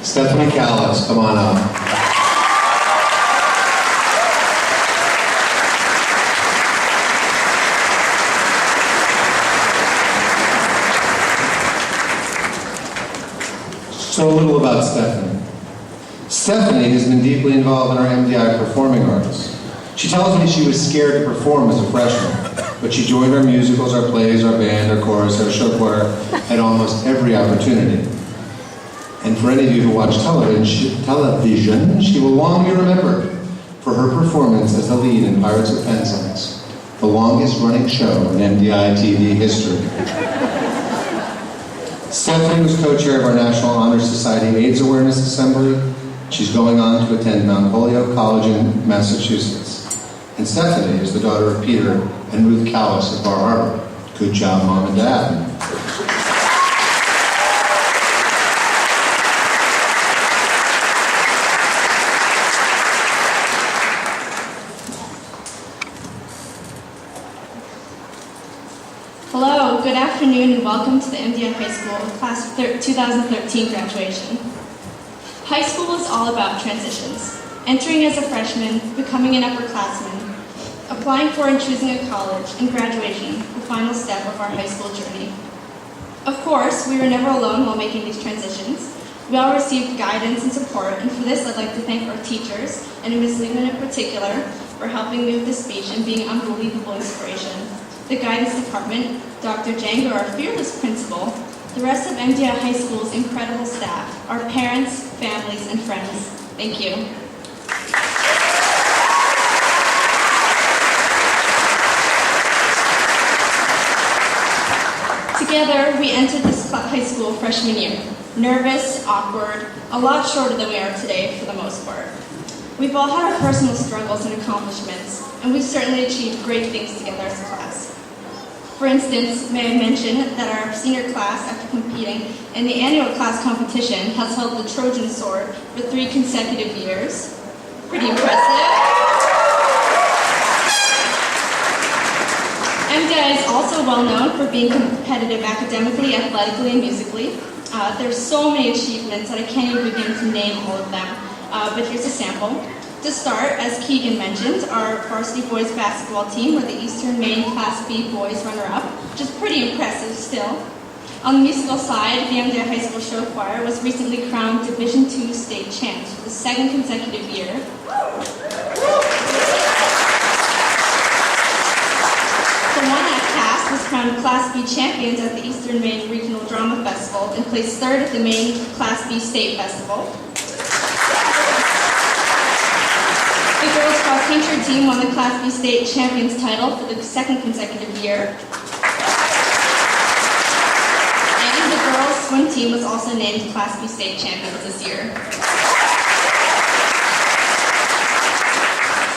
Stephanie Calas, come on up. So a little about Stephanie. Stephanie has been deeply involved in our MDI performing arts. She tells me she was scared to perform as a freshman, but she joined our musicals, our plays, our band, our chorus, our show choir at almost every opportunity. And for any of you who watch television, she will long be remembered for her performance as the lead in Pirates of Penzance, the longest running show in MDI TV history. Stephanie was co-chair of our National Honor Society AIDS Awareness Assembly. She's going on to attend Mount Holyoke College in Massachusetts. And Stephanie is the daughter of Peter and Ruth Calas of Bar Harbor. Good job, Mom and Dad. Hello, good afternoon, and welcome to the MDI High School Class 2013 graduation. High school is all about transitions. Entering as a freshman, becoming an upperclassman, applying for and choosing a college, and graduation, the final step of our high school journey. Of course, we were never alone while making these transitions. We all received guidance and support, and for this I'd like to thank our teachers, and Ms. Lehman in particular, for helping me with this speech and being an unbelievable inspiration. The guidance department, Dr. Django, our fearless principal, the rest of MDI High School's incredible staff, our parents, families, and friends. Thank you. Together, we entered this high school freshman year. Nervous, awkward, a lot shorter than we are today for the most part. We've all had our personal struggles and accomplishments, and we've certainly achieved great things together as a class. For instance, may I mention that our senior class, after competing in the annual class competition, has held the Trojan Sword for 3 consecutive years. Pretty impressive. MDI is also well known for being competitive academically, athletically, and musically. There's so many achievements that I can't even begin to name all of them, but here's a sample. To start, as Keegan mentioned, our varsity boys basketball team were the Eastern Maine Class B boys runner-up, which is pretty impressive still. On the musical side, the MDI High School Show Choir was recently crowned Division II state champs for the 2nd consecutive year. The one at Cass was crowned Class B champions at the Eastern Maine Regional Drama Festival and placed 3rd at the Maine Class B State Festival. The girls' cross-country team won the Class B State Champions title for the 2nd consecutive year. And the girls' swim team was also named Class B State Champions this year.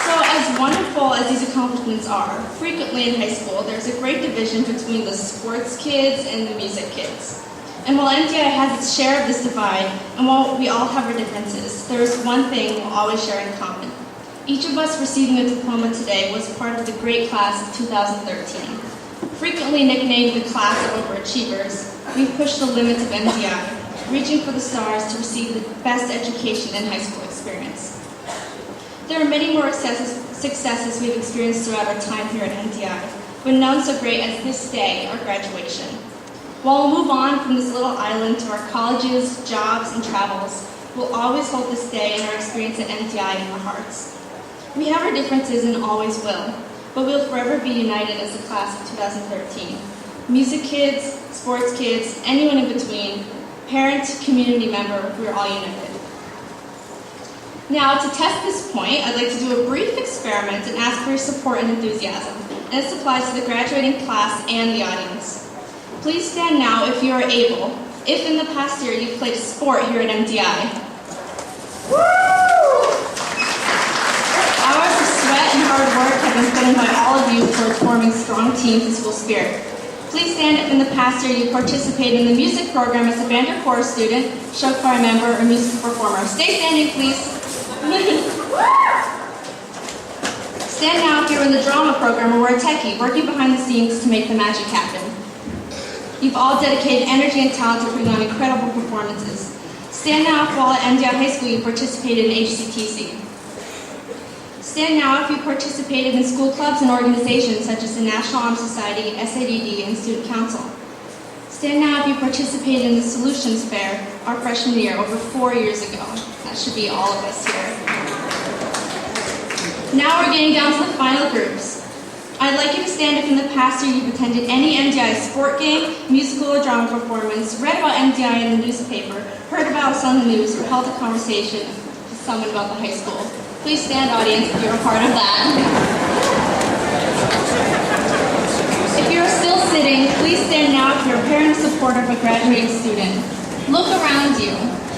So as wonderful as these accomplishments are, frequently in high school there's a great division between the sports kids and the music kids. And while MDI has its share of this divide, and while we all have our differences, there is one thing we'll always share in common. Each of us receiving a diploma today was part of the great class of 2013. Frequently nicknamed the class of overachievers, we've pushed the limits of MDI, reaching for the stars to receive the best education and high school experience. There are many more successes we've experienced throughout our time here at MDI, but none so great as this day, our graduation. While we'll move on from this little island to our colleges, jobs, and travels, we'll always hold this day and our experience at MDI in our hearts. We have our differences and always will, but we'll forever be united as the class of 2013. Music kids, sports kids, anyone in between, parent, community member, we're all united. Now, to test this point, I'd like to do a brief experiment and ask for your support and enthusiasm, and this applies to the graduating class and the audience. Please stand now if you are able, if in the past year you've played a sport here at MDI. Hours of sweat and hard work have been put in by all of you towards forming strong teams and school spirit. Please stand if in the past year you participated in the music program as a band or chorus student, show choir member, or musical performer. Stay standing, please. Stand now if you're in the drama program or were a techie, working behind the scenes to make the magic happen. You've all dedicated energy and talent to putting on incredible performances. Stand now if while at MDI High School you participated in HCTC. Stand now if you participated in school clubs and organizations such as the National Honor Society, SADD, and Student Council. Stand now if you participated in the Solutions Fair our freshman year over 4 years ago. That should be all of us here. Now we're getting down to the final groups. I'd like you to stand if in the past year you've attended any MDI sport game, musical or drama performance, read about MDI in the newspaper, heard about us on the news, or held a conversation with someone about the high school. Please stand, audience, if you're a part of that. If you're still sitting, please stand now if you're a parent or supporter of a graduating student. Look around you,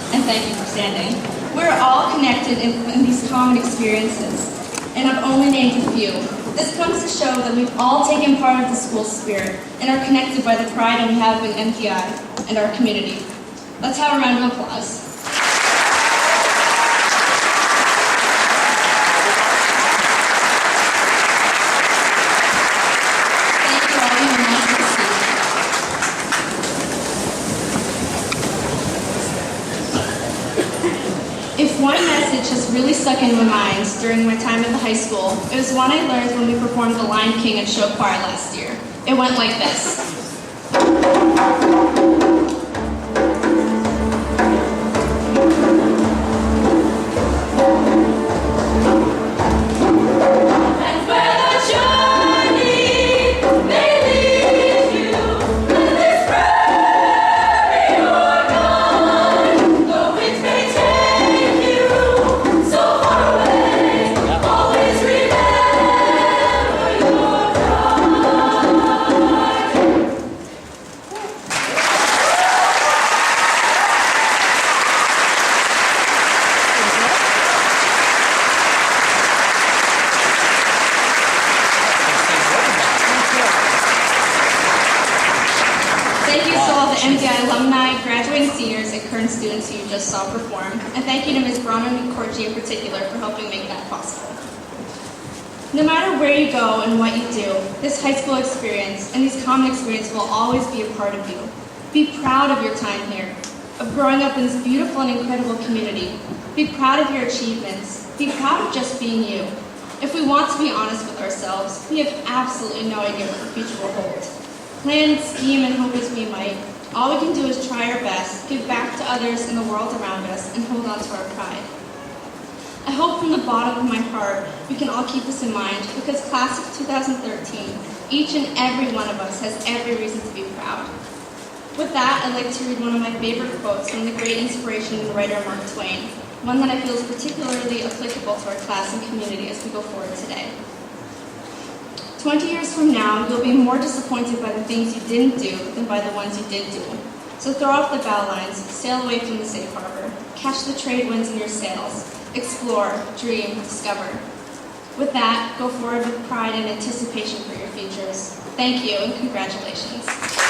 and thank you for standing. We're all connected in these common experiences, and I've only named a few. This comes to show that we've all taken part of the school spirit and are connected by the pride we have in MDI and our community. Let's have a round of applause. Thank you all. You may now take a seat. If one message has really stuck in my mind during my time at the high school, it was one I learned when we performed The Lion King and show choir last year. It went like this. MDI alumni, graduating seniors, and current students who you just saw perform. And thank you to Ms. Bronwyn and Corgi in particular for helping make that possible. No matter where you go and what you do, this high school experience and these common experiences will always be a part of you. Be proud of your time here, of growing up in this beautiful and incredible community. Be proud of your achievements. Be proud of just being you. If we want to be honest with ourselves, we have absolutely no idea what the future will hold. Plan, scheme, and hope as we might. All we can do is try our best, give back to others in the world around us, and hold on to our pride. I hope from the bottom of my heart we can all keep this in mind, because class of 2013, each and every one of us has every reason to be proud. With that, I'd like to read one of my favorite quotes from the great inspiration and writer Mark Twain, one that I feel is particularly applicable to our class and community as we go forward today. 20 years from now, you'll be more disappointed by the things you didn't do than by the ones you did do. So throw off the bow lines, sail away from the safe harbor, catch the trade winds in your sails, explore, dream, discover. With that, go forward with pride and anticipation for your futures. Thank you and congratulations.